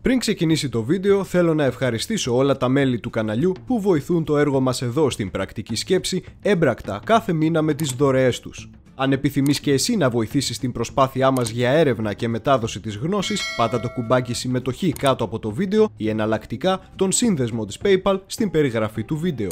Πριν ξεκινήσει το βίντεο, θέλω να ευχαριστήσω όλα τα μέλη του καναλιού που βοηθούν το έργο μας εδώ στην Πρακτική Σκέψη έμπρακτα κάθε μήνα με τις δωρεές τους. Αν επιθυμείς και εσύ να βοηθήσεις την προσπάθειά μας για έρευνα και μετάδοση της γνώσης, πάτα το κουμπάκι συμμετοχή κάτω από το βίντεο ή εναλλακτικά τον σύνδεσμο της PayPal στην περιγραφή του βίντεο.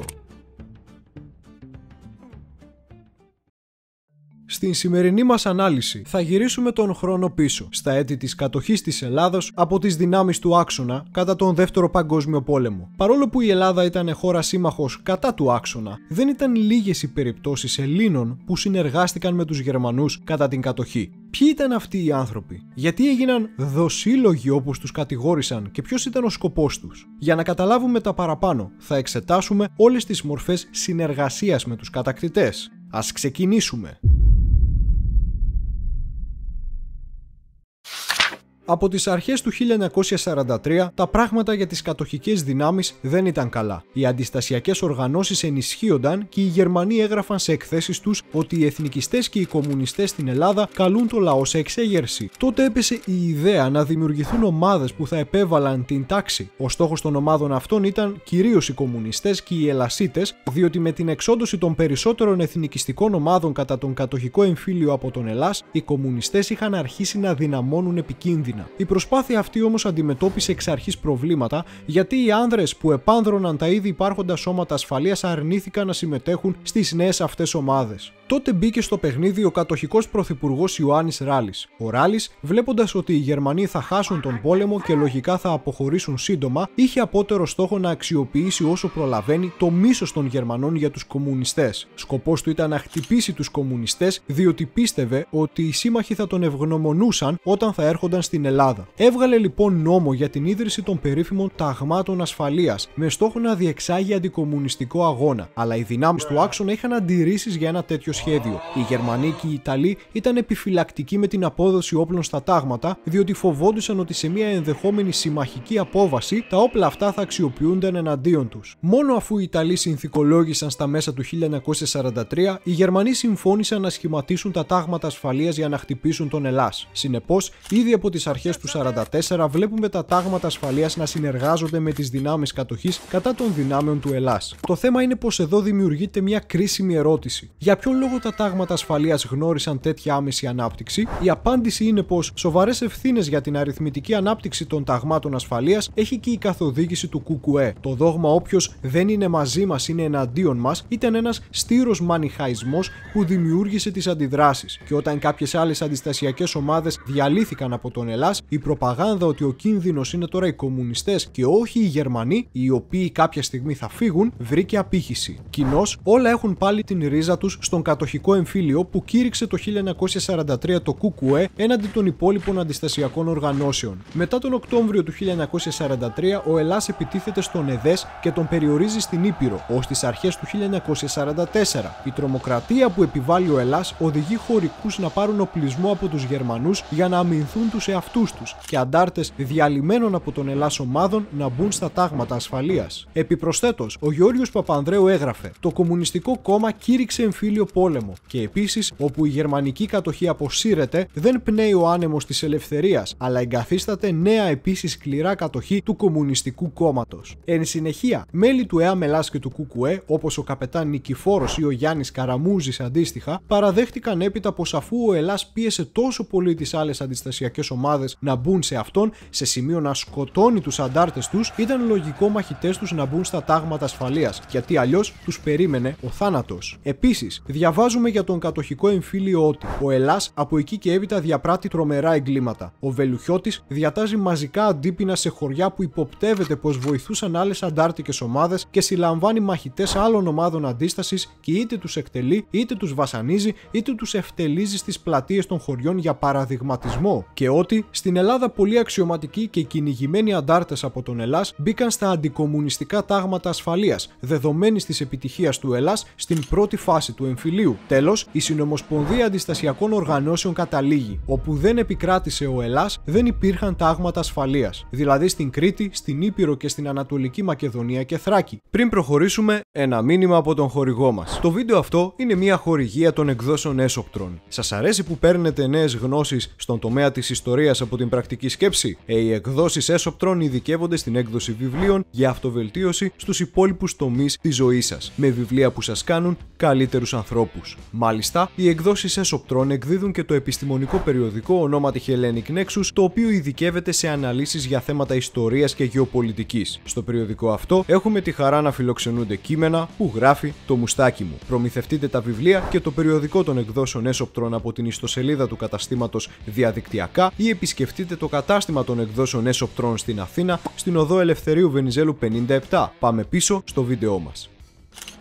Στην σημερινή μας ανάλυση θα γυρίσουμε τον χρόνο πίσω, στα έτη της κατοχής της Ελλάδος από τις δυνάμεις του άξονα κατά τον Δεύτερο Παγκόσμιο Πόλεμο. Παρόλο που η Ελλάδα ήταν χώρα σύμμαχος κατά του άξονα, δεν ήταν λίγες οι περιπτώσεις Ελλήνων που συνεργάστηκαν με τους Γερμανούς κατά την κατοχή. Ποιοι ήταν αυτοί οι άνθρωποι, γιατί έγιναν δοσύλλογοι όπως τους κατηγόρησαν και ποιος ήταν ο σκοπός τους? Για να καταλάβουμε τα παραπάνω, θα εξετάσουμε όλες τις μορφές συνεργασίας με τους κατακτητές. Ας ξεκινήσουμε! Από τις αρχές του 1943 τα πράγματα για τις κατοχικές δυνάμεις δεν ήταν καλά. Οι αντιστασιακές οργανώσεις ενισχύονταν και οι Γερμανοί έγραφαν σε εκθέσεις τους ότι οι εθνικιστές και οι κομμουνιστές στην Ελλάδα καλούν το λαό σε εξέγερση. Τότε έπεσε η ιδέα να δημιουργηθούν ομάδες που θα επέβαλαν την τάξη. Ο στόχος των ομάδων αυτών ήταν κυρίως οι κομμουνιστές και οι ελασίτες, διότι με την εξόντωση των περισσότερων εθνικιστικών ομάδων κατά τον κατοχικό εμφύλιο από τον Ελλάς, οι κομμουνιστές είχαν αρχίσει να δυναμώνουν επικίνδυνα. Η προσπάθεια αυτή όμως αντιμετώπισε εξ αρχής προβλήματα, γιατί οι άνδρες που επάνδρωναν τα ήδη υπάρχοντα σώματα ασφαλείας αρνήθηκαν να συμμετέχουν στις νέες αυτές ομάδες. Τότε μπήκε στο παιχνίδι ο κατοχικός πρωθυπουργός Ιωάννης Ράλης. Ο Ράλης, βλέποντας ότι οι Γερμανοί θα χάσουν τον πόλεμο και λογικά θα αποχωρήσουν σύντομα, είχε απότερο στόχο να αξιοποιήσει όσο προλαβαίνει το μίσος των Γερμανών για τους κομμουνιστές. Σκοπός του ήταν να χτυπήσει τους κομμουνιστές, διότι πίστευε ότι οι σύμμαχοι θα τον ευγνωμονούσαν όταν θα έρχονταν στην Ελλάδα. Έβγαλε λοιπόν νόμο για την ίδρυση των περίφημων ταγμάτων ασφαλείας, με στόχο να διεξάγει αντικομμουνιστικό αγώνα. Αλλά οι δυνάμεις του άξονα είχαν αντιρρήσεις για ένα τέτοιο σχέδιο. Οι Γερμανοί και οι Ιταλοί ήταν επιφυλακτικοί με την απόδοση όπλων στα τάγματα, διότι φοβόντουσαν ότι σε μια ενδεχόμενη συμμαχική απόβαση τα όπλα αυτά θα αξιοποιούνταν εναντίον τους. Μόνο αφού οι Ιταλοί συνθηκολόγησαν στα μέσα του 1943, οι Γερμανοί συμφώνησαν να σχηματίσουν τα τάγματα ασφαλείας για να χτυπήσουν τον Ελλάς. Συνεπώς, ήδη από τις αρχές του 1944 βλέπουμε τα τάγματα ασφαλείας να συνεργάζονται με τις δυνάμεις κατοχής κατά των δυνάμεων του Ελλάς. Το θέμα είναι πως εδώ δημιουργείται μια κρίσιμη ερώτηση. Για ποιον λόγο τα τάγματα ασφαλείας γνώρισαν τέτοια άμεση ανάπτυξη? Η απάντηση είναι πως σοβαρές ευθύνες για την αριθμητική ανάπτυξη των ταγμάτων ασφαλείας έχει και η καθοδήγηση του ΚΚΕ. Το δόγμα «Όποιος δεν είναι μαζί μας είναι εναντίον μας» ήταν ένας στήρος μανιχαϊσμός που δημιούργησε τις αντιδράσεις. Και όταν κάποιες άλλες αντιστασιακές ομάδες διαλύθηκαν από τον Ελλάς, η προπαγάνδα ότι ο κίνδυνος είναι τώρα οι κομμουνιστές και όχι οι Γερμανοί, οι οποίοι κάποια στιγμή θα φύγουν, βρήκε απήχηση. Κοινώς, όλα έχουν πάλι την ρίζα τους στον κατοχικό εμφύλιο που κήρυξε το 1943 το ΚΚΕ έναντι των υπόλοιπων αντιστασιακών οργανώσεων. Μετά τον Οκτώβριο του 1943, ο Ελλάς επιτίθεται στον ΕΔΕΣ και τον περιορίζει στην Ήπειρο, ως τις αρχές του 1944. Η τρομοκρατία που επιβάλλει ο Ελλάς οδηγεί χωρικούς να πάρουν οπλισμό από τους Γερμανούς για να αμυνθούν τους εαυτούς τους και αντάρτες διαλυμένων από τον Ελλάς ομάδων να μπουν στα τάγματα ασφαλείας. Επιπροσθέτως, ο Γεώργιος Παπανδρέου έγραφε: «Το Κομμουνιστικό Κόμμα κήρυξε εμφύλιο πόλεμο και επίσης, όπου η γερμανική κατοχή αποσύρεται, δεν πνέει ο άνεμος της ελευθερίας, αλλά εγκαθίσταται νέα επίσης σκληρά κατοχή του Κομμουνιστικού Κόμματος». Εν συνεχεία, μέλη του ΕΑΜ Ελλάς και του ΚΚΕ, όπως ο καπετάν Νικηφόρος ή ο Γιάννης Καραμούζης αντίστοιχα, παραδέχτηκαν έπειτα πως αφού ο Ελλάς πίεσε τόσο πολύ τις άλλες αντιστασιακές ομάδες να μπουν σε αυτόν, σε σημείο να σκοτώνει τους αντάρτες τους, ήταν λογικό μαχητές τους να μπουν στα τάγματα ασφαλείας, γιατί αλλιώς τους περίμενε ο θάνατος. Επίσης, διαβάζουμε για τον κατοχικό εμφύλιο ότι ο Ελλάς από εκεί και έπειτα διαπράττει τρομερά εγκλήματα. Ο Βελουχιώτης διατάζει μαζικά αντίπεινα σε χωριά που υποπτεύεται πως βοηθούσαν άλλες αντάρτικες ομάδες και συλλαμβάνει μαχητές άλλων ομάδων αντίστασης και είτε τους εκτελεί, είτε τους βασανίζει, είτε τους ευτελίζει στις πλατείες των χωριών για παραδειγματισμό. Και ότι στην Ελλάδα πολλοί αξιωματικοί και κυνηγημένοι αντάρτες από τον Ελλάς μπήκαν στα αντικομμουνιστικά τάγματα ασφαλείας, δεδομένης της επιτυχίας του Ελλάς στην πρώτη φάση του εμφυλίου. Συμβουλίου. Τέλος, η Συνομοσπονδία Αντιστασιακών Οργανώσεων καταλήγει. Όπου δεν επικράτησε ο Ελλάς, δεν υπήρχαν τάγματα ασφαλείας. Δηλαδή στην Κρήτη, στην Ήπειρο και στην Ανατολική Μακεδονία και Θράκη. Πριν προχωρήσουμε, ένα μήνυμα από τον χορηγό μας. Το βίντεο αυτό είναι μια χορηγία των εκδόσεων Έσοπτρον. Σας αρέσει που παίρνετε νέες γνώσεις στον τομέα της ιστορίας από την πρακτική σκέψη? Οι εκδόσεις Έσοπτρον ειδικεύονται στην έκδοση βιβλίων για αυτοβελτίωση στους υπόλοιπους τομείς της ζωής σας, με βιβλία που σας κάνουν καλύτερους ανθρώπους. Μάλιστα, οι εκδόσεις Έσοπτρον εκδίδουν και το επιστημονικό περιοδικό ονόματι Hellenic Nexus, το οποίο ειδικεύεται σε αναλύσεις για θέματα ιστορίας και γεωπολιτικής. Στο περιοδικό αυτό έχουμε τη χαρά να φιλοξενούνται κείμενα που γράφει το μουστάκι μου. Προμηθευτείτε τα βιβλία και το περιοδικό των εκδόσεων Έσοπτρον από την ιστοσελίδα του καταστήματος διαδικτυακά ή επισκεφτείτε το κατάστημα των εκδόσεων Έσοπτρον στην Αθήνα, στην οδό Ελευθερίου Βενιζέλου 57. Πάμε πίσω στο βίντεό μας.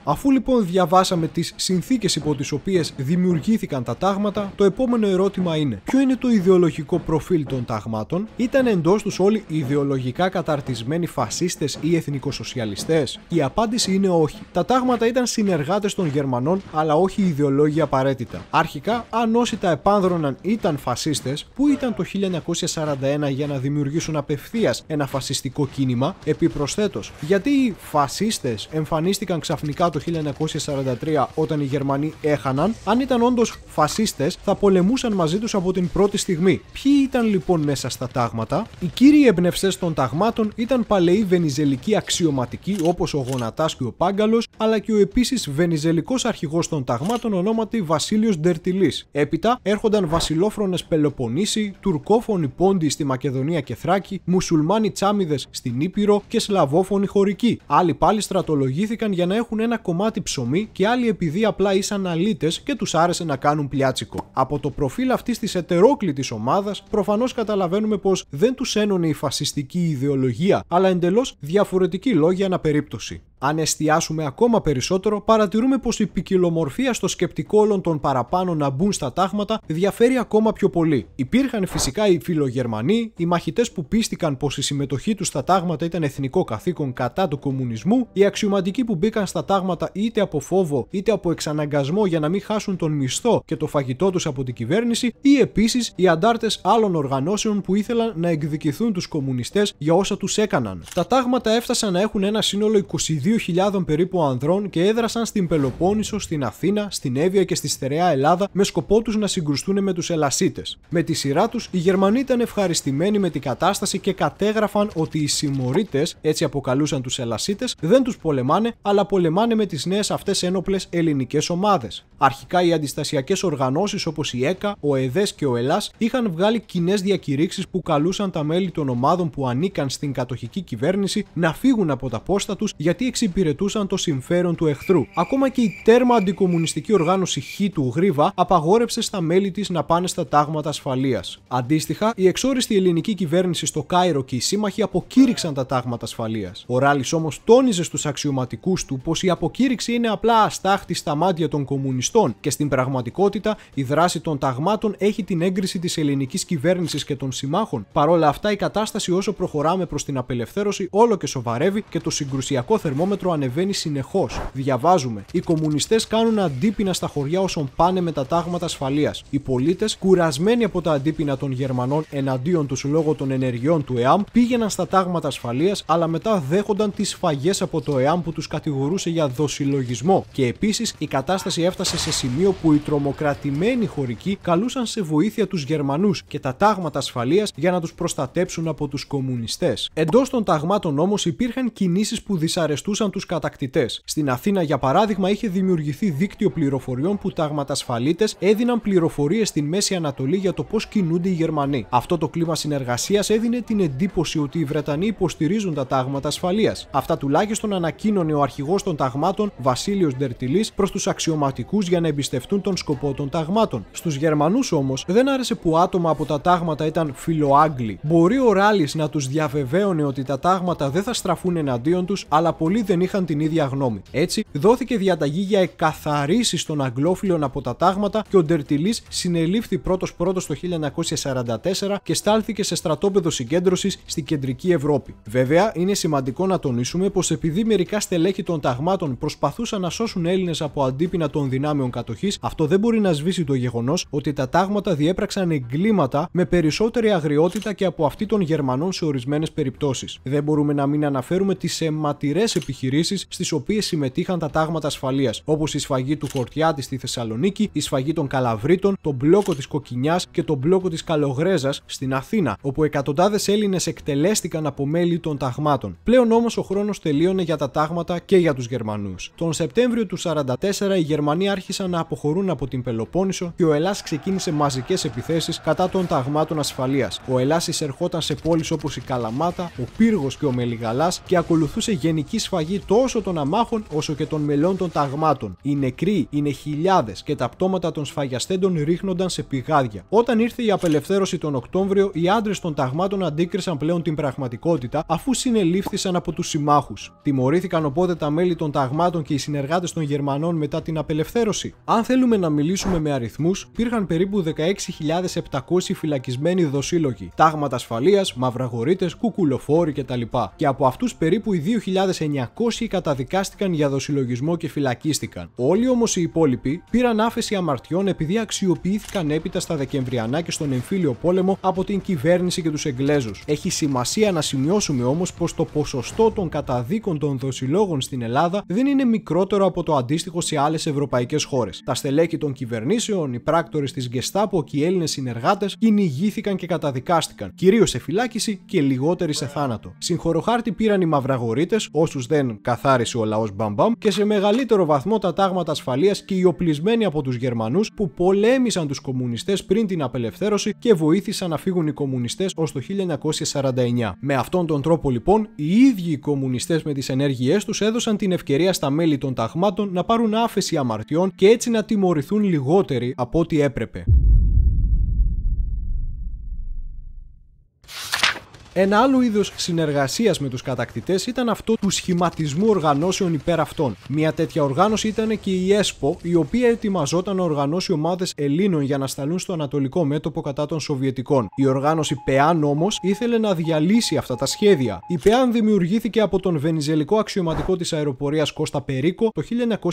Αφού λοιπόν διαβάσαμε τις συνθήκες υπό τις οποίες δημιουργήθηκαν τα τάγματα, το επόμενο ερώτημα είναι: ποιο είναι το ιδεολογικό προφίλ των ταγμάτων? Ήταν εντός τους όλοι ιδεολογικά καταρτισμένοι φασίστες ή εθνικοσοσιαλιστές? Η απάντηση είναι όχι. Τα τάγματα ήταν συνεργάτες των Γερμανών, αλλά όχι ιδεολόγοι απαραίτητα. Αρχικά, αν όσοι τα επάνδρωναν ήταν φασίστες, που ήταν το 1941 για να δημιουργήσουν απευθείας ένα φασιστικό κίνημα? Επιπροσθέτως, γιατί οι φασίστες εμφανίστηκαν ξαφνικά το 1943 όταν οι Γερμανοί έχαναν? Αν ήταν όντως φασίστες, θα πολεμούσαν μαζί τους από την πρώτη στιγμή. Ποιοι ήταν λοιπόν μέσα στα τάγματα? Οι κύριοι εμπνευστές των ταγμάτων ήταν παλαιοί βενιζελικοί αξιωματικοί όπως ο Γονατάς και ο Πάγκαλος, αλλά και ο επίσης βενιζελικός αρχηγός των ταγμάτων ονόματι Βασίλειος Ντερτιλής. Έπειτα έρχονταν βασιλόφρονες Πελοποννήσοι, τουρκόφωνοι Πόντιοι στη Μακεδονία και Θράκη, μουσουλμάνοι Τσάμιδες στην Ήπειρο και σλαβόφωνοι χωρικοί. Άλλοι πάλι στρατολογήθηκαν για να έχουν ένα κομμάτι ψωμί και άλλοι επειδή απλά ήσαν αλήτες και τους άρεσε να κάνουν πλιάτσικο. Από το προφίλ αυτής της ετερόκλητης ομάδας, προφανώς καταλαβαίνουμε πως δεν τους ένωνε η φασιστική ιδεολογία, αλλά εντελώς διαφορετικοί λόγοι ανά περίπτωση. Αν εστιάσουμε ακόμα περισσότερο, παρατηρούμε πως η ποικιλομορφία στο σκεπτικό όλων των παραπάνω να μπουν στα τάγματα διαφέρει ακόμα πιο πολύ. Υπήρχαν φυσικά οι φιλογερμανοί, οι μαχητές που πίστηκαν πως η συμμετοχή τους στα τάγματα ήταν εθνικό καθήκον κατά του κομμουνισμού, οι αξιωματικοί που μπήκαν στα τάγματα είτε από φόβο είτε από εξαναγκασμό για να μην χάσουν τον μισθό και το φαγητό τους από την κυβέρνηση, ή επίσης οι αντάρτες άλλων οργανώσεων που ήθελαν να εκδικηθούν τους κομμουνιστές για όσα τους έκαναν. Τα τάγματα έφτασαν να έχουν ένα σύνολο 22.000 περίπου ανδρών και έδρασαν στην Πελοπόννησο, στην Αθήνα, στην Εύβοια και στη στερεά Ελλάδα με σκοπό τους να συγκρουστούν με τους Ελασίτες. Με τη σειρά τους, οι Γερμανοί ήταν ευχαριστημένοι με την κατάσταση και κατέγραφαν ότι οι συμμορίτες, έτσι αποκαλούσαν τους Ελασίτες, δεν τους πολεμάνε, αλλά πολεμάνε με τις νέες αυτές ένοπλες ελληνικές ομάδες. Αρχικά οι αντιστασιακές οργανώσεις όπως η ΕΚΑ, ο ΕΔΕΣ και ο ΕΛΑΣ είχαν βγάλει κοινές διακηρύξεις που καλούσαν τα μέλη των ομάδων που ανήκαν στην κατοχική κυβέρνηση να φύγουν από τα πόστα τους γιατί εξυπηρετούσαν το συμφέρον του εχθρού. Ακόμα και η τέρμα αντικομμουνιστική οργάνωση Χ του Γρίβα απαγόρευσε στα μέλη της να πάνε στα τάγματα ασφαλείας. Αντίστοιχα, η εξόριστη ελληνική κυβέρνηση στο Κάιρο και οι σύμμαχοι αποκήρυξαν τα τάγματα ασφαλείας. Ο Ράλης όμως τόνιζε στους αξιωματικούς του πως η αποκήρυξη είναι απλά αστάχτη στα μάτια των κομμουνιστών και στην πραγματικότητα η δράση των ταγμάτων έχει την έγκριση της ελληνικής κυβέρνησης και των συμμάχων. Παρόλα αυτά, η κατάσταση όσο προχωράμε προς την απελευθέρωση όλο και σοβαρεύει και το συγκρουσιακό θερμόμετρο ανεβαίνει συνεχώς. Διαβάζουμε: οι κομμουνιστές κάνουν αντίπεινα στα χωριά όσων πάνε με τα τάγματα ασφαλείας. Οι πολίτες, κουρασμένοι από τα αντίπεινα των Γερμανών εναντίον τους λόγω των ενεργειών του ΕΑΜ, πήγαιναν στα τάγματα ασφαλείας, αλλά μετά δέχονταν τις σφαγές από το ΕΑΜ που τους κατηγορούσε για δοσυλλογισμό. Και επίσης η κατάσταση έφτασε σε σημείο που οι τρομοκρατημένοι χωρικοί καλούσαν σε βοήθεια τους Γερμανούς και τα τάγματα ασφαλείας για να τους προστατέψουν από τους κομμουνιστές. Εντός των ταγμάτων όμως υπήρχαν κινήσεις που δυσαρεστούσαν τους κατακτητές. Στην Αθήνα, για παράδειγμα, είχε δημιουργηθεί δίκτυο πληροφοριών που ταγματασφαλίτες έδιναν πληροφορίες στην Μέση Ανατολή για το πώς κινούνται οι Γερμανοί. Αυτό το κλίμα συνεργασίας έδινε την εντύπωση ότι οι Βρετανοί υποστηρίζουν τα τάγματα ασφαλείας. Αυτά τουλάχιστον ανακοίνωνε ο αρχηγός των ταγμάτων, Βασίλειος Ντερτιλής, προς τους αξιωματικούς για να εμπιστευτούν τον σκοπό των ταγμάτων. Στους Γερμανούς όμως δεν άρεσε που άτομα από τα τάγματα ήταν φιλοάγγλοι. Μπορεί ο Ράλης να τους διαβεβαίωνε ότι τα τάγματα δεν θα στραφούν εναντίον τους, αλλά πολλοί δεν είχαν την ίδια γνώμη. Έτσι, δόθηκε διαταγή για εκαθαρίσεις των Αγγλόφιλων από τα τάγματα και ο Ντερτιλής συνελήφθη πρώτος το 1944 και στάλθηκε σε στρατόπεδο συγκέντρωσης στην κεντρική Ευρώπη. Βέβαια, είναι σημαντικό να τονίσουμε πως επειδή μερικά στελέχη των ταγμάτων προσπαθούσαν να σώσουν Έλληνες από αντίπεινα των δυνάμεων κατοχής, αυτό δεν μπορεί να σβήσει το γεγονός ότι τα τάγματα διέπραξαν εγκλήματα με περισσότερη αγριότητα και από αυτή των Γερμανών σε ορισμένες περιπτώσεις. Δεν μπορούμε να μην αναφέρουμε τις αιματηρές επιχειρήσεις στις οποίες συμμετείχαν τα τάγματα ασφαλείας, όπως η σφαγή του Χορτιάτη στη Θεσσαλονίκη, η σφαγή των Καλαβρίτων, τον μπλόκο της Κοκκινιάς και τον μπλόκο της Καλογρέζας στην Αθήνα, όπου εκατοντάδες Έλληνες εκτελέστηκαν από μέλη των ταγμάτων. Πλέον όμως ο χρόνος τελείωνε για τα τάγματα και για τους Γερμανούς. Τον Σεπτέμβριο του 1944 οι Γερμανοί άρχισαν να αποχωρούν από την Πελοπόννησο και ο Ελλάς ξεκίνησε μαζικές επιθέσεις κατά των ταγμάτων ασφαλείας. Ο Ελλάς εισερχόταν σε πόλεις όπως η Καλαμάτα, ο Πύργος και ο Μελιγαλάς και ακολουθούσε γενική σφαγή τόσο των αμάχων όσο και των μελών των ταγμάτων. Οι νεκροί είναι χιλιάδες και τα πτώματα των σφαγιαστέντων ρίχνονταν σε πηγάδια. Όταν ήρθε η απελευθέρωση τον Οκτώβριο, οι άντρες των ταγμάτων αντίκρισαν πλέον την πραγματικότητα αφού συνελήφθησαν από τους συμμάχους. Τιμωρήθηκαν οπότε τα μέλη των ταγμάτων και οι συνεργάτες των Γερμανών μετά την απελευθέρωση. Αν θέλουμε να μιλήσουμε με αριθμούς, υπήρχαν περίπου 16.700 φυλακισμένοι δοσύλλογοι, τάγματα ασφαλείας, μαυραγορείτες, κουκουλοφόροι κτλ. Και από αυτούς περίπου οι 2.900 καταδικάστηκαν για δοσυλλογισμό και φυλακίστηκαν. Όλοι όμως οι υπόλοιποι πήραν άφεση αμαρτιών επειδή αξιοποιήθηκαν έπειτα στα Δεκεμβριανά και στον εμφύλιο πόλεμο από την κυβέρνηση και τους Εγγλέζους. Έχει σημασία να σημειώσουμε όμως πως το ποσοστό των καταδίκων των δοσυλλόγων στην Ελλάδα δεν είναι μικρότερο από το αντίστοιχο σε άλλες ευρωπαϊκές χώρες. Τα στελέχη των κυβερνήσεων, οι πράκτορες της Γκεστάπο και οι Έλληνες συνεργάτες κυνηγήθηκαν και καταδικάστηκαν, κυρίως σε φυλάκιση και λιγότεροι σε θάνατο. Συγχωροχάρτη πήραν οι μαυραγορείτες, όσους δεν καθάρισε ο λαός μπαμπαμ, και σε μεγαλύτερο βαθμό τα τάγματα ασφαλείας και οι οπλισμένοι από τους Γερμανούς που πολέμησαν τους κομμουνιστές πριν την απελευθέρωση και βοήθησαν να φύγουν οι κομμουνιστές ως το 1949. Με αυτόν τον τρόπο λοιπόν, οι ίδιοι οι κομμουνιστές με τις ενέργειές τους έδωσαν την ευκαιρία στα μέλη των ταγμάτων να πάρουν άφεση αμαρτιών και έτσι να τιμωρηθούν λιγότεροι από ό,τι έπρεπε. Ένα άλλο είδος συνεργασίας με τους κατακτητές ήταν αυτό του σχηματισμού οργανώσεων υπέρ αυτών. Μια τέτοια οργάνωση ήταν και η ΕΣΠΟ, η οποία ετοιμαζόταν να οργανώσει ομάδες Ελλήνων για να σταλούν στο ανατολικό μέτωπο κατά των Σοβιετικών. Η οργάνωση ΠΕΑΝ όμως ήθελε να διαλύσει αυτά τα σχέδια. Η ΠΕΑΝ δημιουργήθηκε από τον βενιζελικό αξιωματικό της αεροπορίας Κώστα Περίκο το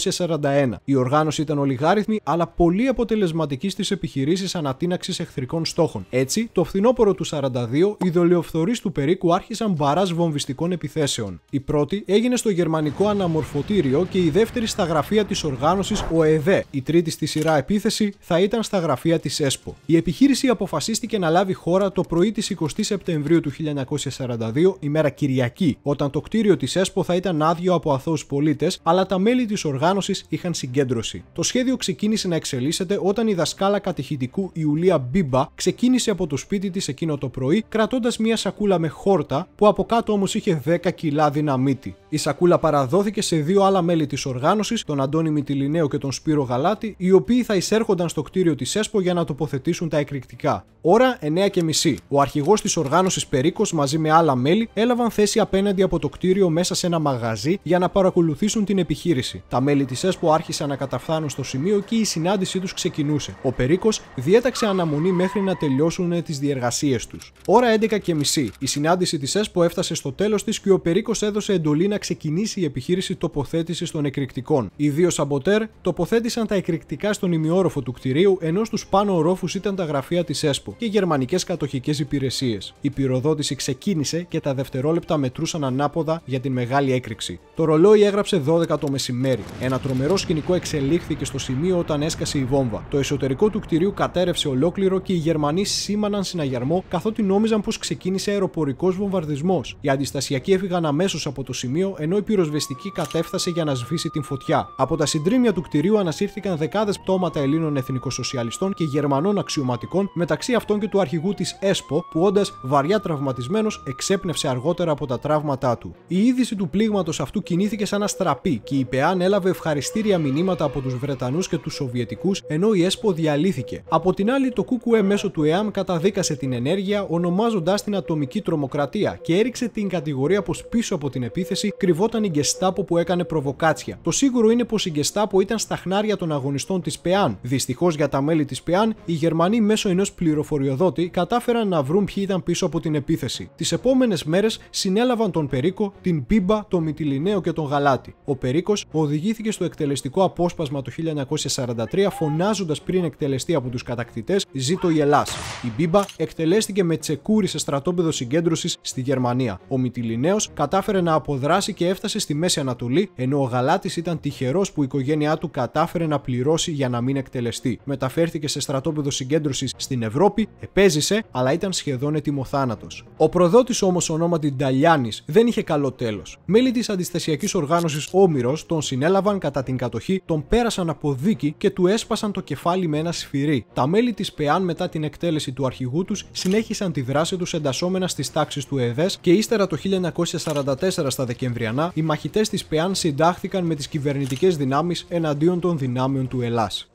1941. Η οργάνωση ήταν ολιγάριθμη αλλά πολύ αποτελεσματική στις επιχειρήσεις ανατείναξης εχθρικών στόχων. Έτσι, το φθινόπωρο του 1942 οι δολιοφθορείς του Περίκου άρχισαν μπαράζ βομβιστικών επιθέσεων. Η πρώτη έγινε στο γερμανικό αναμορφωτήριο και η δεύτερη στα γραφεία της οργάνωσης ΟΕΔ. Η τρίτη στη σειρά επίθεση θα ήταν στα γραφεία της ΕΣΠΟ. Η επιχείρηση αποφασίστηκε να λάβει χώρα το πρωί της 20 Σεπτεμβρίου του 1942, ημέρα Κυριακή, όταν το κτίριο της ΕΣΠΟ θα ήταν άδειο από αθώους πολίτες, αλλά τα μέλη της οργάνωσης είχαν συγκέντρωση. Το σχέδιο ξεκίνησε να εξελίσσεται όταν η δασκάλα κατηχητικού Ιουλία Μπίμπα ξεκίνησε από το σπίτι της εκείνο το πρωί, κρατώντας μια σακούλα με χόρτα που από κάτω όμως είχε 10 κιλά δυναμίτη. Η σακούλα παραδόθηκε σε δύο άλλα μέλη της οργάνωσης, τον Αντώνη Μητυλινέο και τον Σπύρο Γαλάτη, οι οποίοι θα εισέρχονταν στο κτίριο της ΕΣΠΟ για να τοποθετήσουν τα εκρηκτικά. Ώρα 9:30. Ο αρχηγός της οργάνωσης Περίκος μαζί με άλλα μέλη έλαβαν θέση απέναντι από το κτίριο μέσα σε ένα μαγαζί για να παρακολουθήσουν την επιχείρηση. Τα μέλη της ΕΣΠΟ άρχισαν να καταφθάνουν στο σημείο και η συνάντησή τους ξεκινούσε. Ο Περίκος διέταξε αναμονή μέχρι να τελειώσουν τις διεργασίες τους. Ώρα 11:30. Η συνάντηση της ΕΣΠΟ έφτασε στο τέλος της και ο Περίκος έδωσε εντολή να ξεκινήσει η επιχείρηση τοποθέτησης των εκρηκτικών. Οι δύο σαμποτέρ τοποθέτησαν τα εκρηκτικά στον ημιόροφο του κτηρίου, ενώ στους πάνω ορόφους ήταν τα γραφεία της ΕΣΠΟ και γερμανικές κατοχικές υπηρεσίες. Η πυροδότηση ξεκίνησε και τα δευτερόλεπτα μετρούσαν ανάποδα για την μεγάλη έκρηξη. Το ρολόι έγραψε 12 το μεσημέρι. Ένα τρομερό σκηνικό εξελίχθηκε στο σημείο όταν έσκασε η βόμβα. Το εσωτερικό του κτηρίου κατέρευσε ολόκληρο και οι Γερμανοί σήμαναν συναγερμό καθότι νόμιζαν πως ξεκίνησε αεροπορικός βομβαρδισμός. Οι αντιστασιακοί έφυγαν αμέσως από το σημείο, ενώ η πυροσβεστική κατέφθασε για να σβήσει την φωτιά. Από τα συντρίμμια του κτηρίου ανασύρθηκαν δεκάδες πτώματα Ελλήνων εθνικοσοσιαλιστών και Γερμανών αξιωματικών, μεταξύ αυτών και του αρχηγού της ΕΣΠΟ, που όντας βαριά τραυματισμένος εξέπνευσε αργότερα από τα τραύματά του. Η είδηση του πλήγματος αυτού κινήθηκε σαν αστραπή και η ΠΕΑΝ έλαβε ευχαριστήρια μηνύματα από τους Βρετανούς και τους Σοβιετικούς, ενώ η ΕΣΠΟ διαλύθηκε. Από την άλλη, το ΚΚΕ μέσω του ΕΑΜ καταδίκασε την ενέργεια, ονομάζοντάς την ατομική ατομική τρομοκρατία και έριξε την κατηγορία πως πίσω από την επίθεση κρυβόταν η Γκεστάπο που έκανε προβοκάτσια. Το σίγουρο είναι πως η Γκεστάπο ήταν στα χνάρια των αγωνιστών της ΠΕΑΝ. Δυστυχώς για τα μέλη της ΠΕΑΝ, οι Γερμανοί μέσω ενός πληροφοριοδότη κατάφεραν να βρουν ποιοι ήταν πίσω από την επίθεση. Τις επόμενες μέρες συνέλαβαν τον Περίκο, την Μπίμπα, τον Μυτιληναίο και τον Γαλάτη. Ο Περίκος οδηγήθηκε στο εκτελεστικό απόσπασμα το 1943 φωνάζοντας πριν εκτελεστεί από τους κατακτητές «Ζήτω η Ελλάς». Η Μπίμπα εκτελέστηκε με τσεκούρι σε στρατόπεδο συγκέντρωσης στη Γερμανία. Ο Μυτιληναίος κατάφερε να αποδράσει και έφτασε στη Μέση Ανατολή, ενώ ο Γαλάτης ήταν τυχερός που η οικογένειά του κατάφερε να πληρώσει για να μην εκτελεστεί. Μεταφέρθηκε σε στρατόπεδο συγκέντρωσης στην Ευρώπη, επέζησε, αλλά ήταν σχεδόν έτοιμο θάνατος. Ο προδότης όμως, ονόματι Νταλιάνης, δεν είχε καλό τέλος. Μέλη της αντιστασιακής οργάνωσης Όμηρος τον συνέλαβαν κατά την κατοχή, τον πέρασαν από δίκη και του έσπασαν το κεφάλι με ένα σφυρί. Τα μέλη της ΠΕΑΝ, μετά την εκτέλεση του αρχηγού τους, συνέχισαν τη δράση τους εντασσόμενα στις τάξεις του ΕΔΕΣ και ύστερα το 1944 στα Δεκεμβριανά, οι μαχητές της ΠΕΑΝ συντάχθηκαν με τις κυβερνητικές δυνάμεις εναντίον των δυνάμεων του Ελλάς.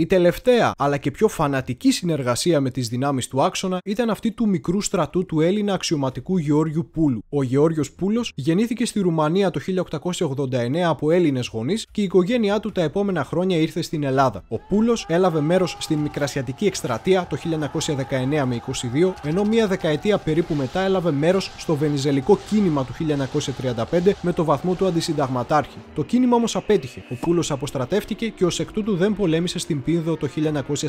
Η τελευταία αλλά και πιο φανατική συνεργασία με τις δυνάμεις του άξονα ήταν αυτή του μικρού στρατού του Έλληνα αξιωματικού Γεώργιου Πούλου. Ο Γεώργιος Πούλος γεννήθηκε στη Ρουμανία το 1889 από Έλληνες γονείς και η οικογένειά του τα επόμενα χρόνια ήρθε στην Ελλάδα. Ο Πούλος έλαβε μέρος στην Μικρασιατική Εκστρατεία το 1919 με 22, ενώ μία δεκαετία περίπου μετά έλαβε μέρος στο Βενιζελικό κίνημα του 1935 με το βαθμό του αντισυνταγματάρχη. Το κίνημα όμως απέτυχε. Ο Πούλος αποστρατεύτηκε και ως εκ τούτου δεν πολέμησε στην Πίνδο το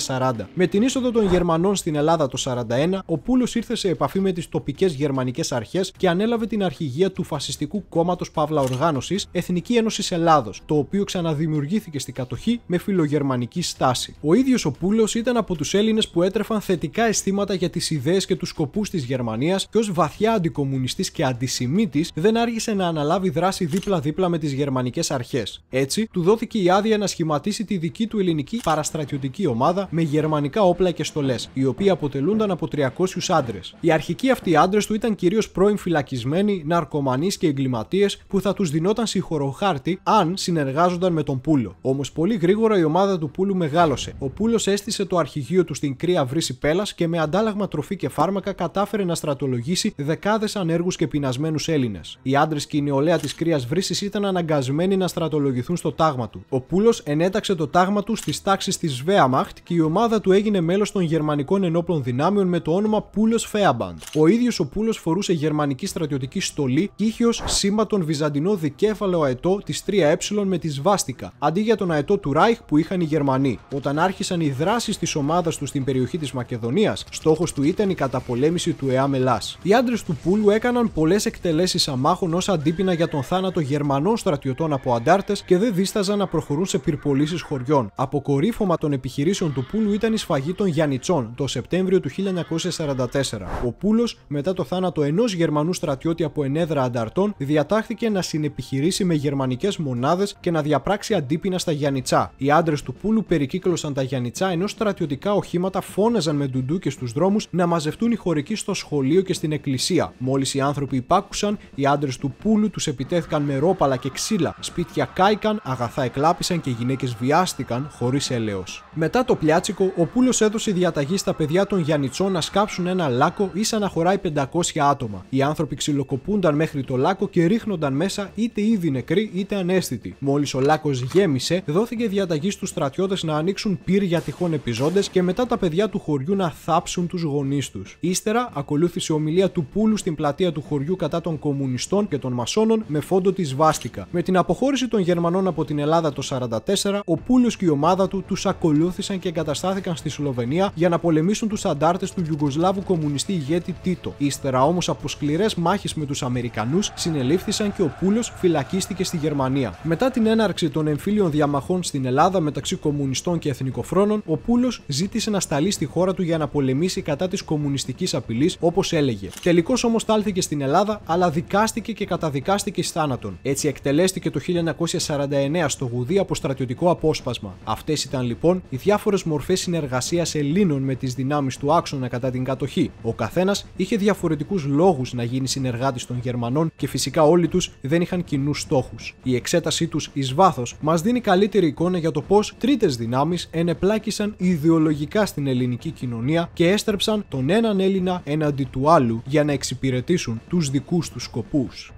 1940. Με την είσοδο των Γερμανών στην Ελλάδα το 1941, ο Πούλος ήρθε σε επαφή με τις τοπικές γερμανικές αρχές και ανέλαβε την αρχηγία του φασιστικού κόμματος Παύλα Οργάνωσης Εθνική Ένωση Ελλάδος, το οποίο ξαναδημιουργήθηκε στην κατοχή με φιλογερμανική στάση. Ο ίδιος ο Πούλος ήταν από τους Έλληνες που έτρεφαν θετικά αισθήματα για τις ιδέες και τους σκοπούς της Γερμανίας και ως βαθιά αντικομμουνιστής και αντισημίτης δεν άργησε να αναλάβει δράση δίπλα-δίπλα με τις γερμανικές αρχές. Έτσι, του δόθηκε η άδεια να σχηματίσει τη δική του ελληνική παραστρατιωτική ομάδα με γερμανικά όπλα και στολές, οι οποίοι αποτελούνταν από 300 άντρες. Οι αρχικοί αυτοί άντρες του ήταν κυρίως πρώην φυλακισμένοι, ναρκωμανείς και εγκληματίες που θα τους δινόταν συγχωροχάρτη αν συνεργάζονταν με τον Πούλο. Όμως πολύ γρήγορα η ομάδα του Πούλου μεγάλωσε. Ο Πούλος έστησε το αρχηγείο του στην Κρύα Βρύση Πέλας και με αντάλλαγμα τροφή και φάρμακα κατάφερε να στρατολογήσει δεκάδες ανέργους και πεινασμένους Έλληνες. Οι άντρες και η νεολαία της Κρύας Βρύσης ήταν αναγκασμένοι να στρατολογηθούν στο τάγμα του. Ο Πούλος ενέταξε το τάγμα του στις τάξεις της Wehrmacht και η ομάδα του έγινε μέλος των γερμανικών ενόπλων δυνάμεων με το όνομα Πούλος Φέαμπαντ. Ο ίδιος ο Πούλος φορούσε γερμανική στρατιωτική στολή και είχε ως σήμα τον βυζαντινό δικέφαλο αετό της 3Ε με τη σβάστικα, αντί για τον αετό του Ράιχ που είχαν οι Γερμανοί. Όταν άρχισαν οι δράσεις της ομάδας του στην περιοχή της Μακεδονίας, στόχος του ήταν η καταπολέμηση του ΕΑΜ Ελλάς. Οι άντρες του Πούλου έκαναν πολλές εκτελέσεις αμάχων ως αντίπεινα για τον θάνατο Γερμανών στρατιωτών από αντάρτες και δεν δίσταζαν να προχωρούν σε πυρπολίσεις χωριών. Αποκορύφωμα των επιχειρήσεων του Πούλου ήταν η σφαγή των Γιαννιτσών το Σεπτέμβριο του 1944. Ο Πούλος, μετά το θάνατο ενός Γερμανού στρατιώτη από ενέδρα ανταρτών, διατάχθηκε να συνεπιχειρήσει με γερμανικές μονάδες και να διαπράξει αντίπεινα στα Γιαννιτσά. Οι άντρες του Πούλου περικύκλωσαν τα Γιαννιτσά ενώ στρατιωτικά οχήματα φώναζαν με ντουντούκες στους δρόμους να μαζευτούν οι χωρικοί στο σχολείο και στην εκκλησία. Μόλις οι άνθρωποι υπάκουσαν, οι άντρες του Πούλου τους επιτέθηκαν με ρόπαλα και ξύλα, σπίτια κάηκαν, αγαθά εκλάπησαν και γυναίκες βιάστηκαν χωρίς έλεος. Μετά το πλιάτσικο, ο Πούλος έδωσε διαταγή στα παιδιά των Γιαννιτσών να σκάψουν ένα λάκκο ίσα να χωράει 500 άτομα. Οι άνθρωποι ξυλοκοπούνταν μέχρι το λάκκο και ρίχνονταν μέσα είτε ήδη νεκροί είτε αναίσθητοι. Μόλις ο λάκκος γέμισε, δόθηκε διαταγή στους στρατιώτες να ανοίξουν πυρ για τυχόν επιζώντες και μετά τα παιδιά του χωριού να θάψουν τους γονείς τους. Ύστερα ακολούθησε ομιλία του Πούλου στην πλατεία του χωριού κατά των κομμουνιστών και των μασόνων με φόντο τη σβάστικα. Με την αποχώρηση των Γερμανών από την Ελλάδα το 1944, ο Πούλος και η ομάδα του τους ακολούθησαν και εγκαταστάθηκαν στη Σλοβενία για να πολεμήσουν τους αντάρτες του Ιουγκοσλάβου κομμουνιστή ηγέτη Τίτο. Ύστερα όμως από σκληρές μάχες με τους Αμερικανούς, συνελήφθησαν και ο Πούλος φυλακίστηκε στη Γερμανία. Μετά την έναρξη των εμφύλιων διαμαχών στην Ελλάδα μεταξύ κομμουνιστών και εθνικοφρόνων, ο Πούλος ζήτησε να σταλεί στη χώρα του για να πολεμήσει κατά της κομμουνιστικής απειλής, όπως έλεγε. Τελικώς όμως στάλθηκε στην Ελλάδα, αλλά δικάστηκε και καταδικάστηκε εις θάνατον. Έτσι εκτελέστηκε το 1949 στο Γουδί από στρατιωτικό απόσπασμα. Αυτές ήταν λοιπόν οι διάφορες μορφές συνεργασίας Ελλήνων με τις δυνάμεις του άξονα κατά την κατοχή. Ο καθένας είχε διαφορετικούς λόγους να γίνει συνεργάτης των Γερμανών και φυσικά όλοι τους δεν είχαν κοινούς στόχους. Η εξέτασή τους εις βάθος μας δίνει καλύτερη εικόνα για το πώς τρίτες δυνάμεις ενεπλάκησαν ιδεολογικά στην ελληνική κοινωνία και έστρεψαν τον έναν Έλληνα έναντι του άλλου για να εξυπηρετήσουν τους δικούς τους σκοπούς.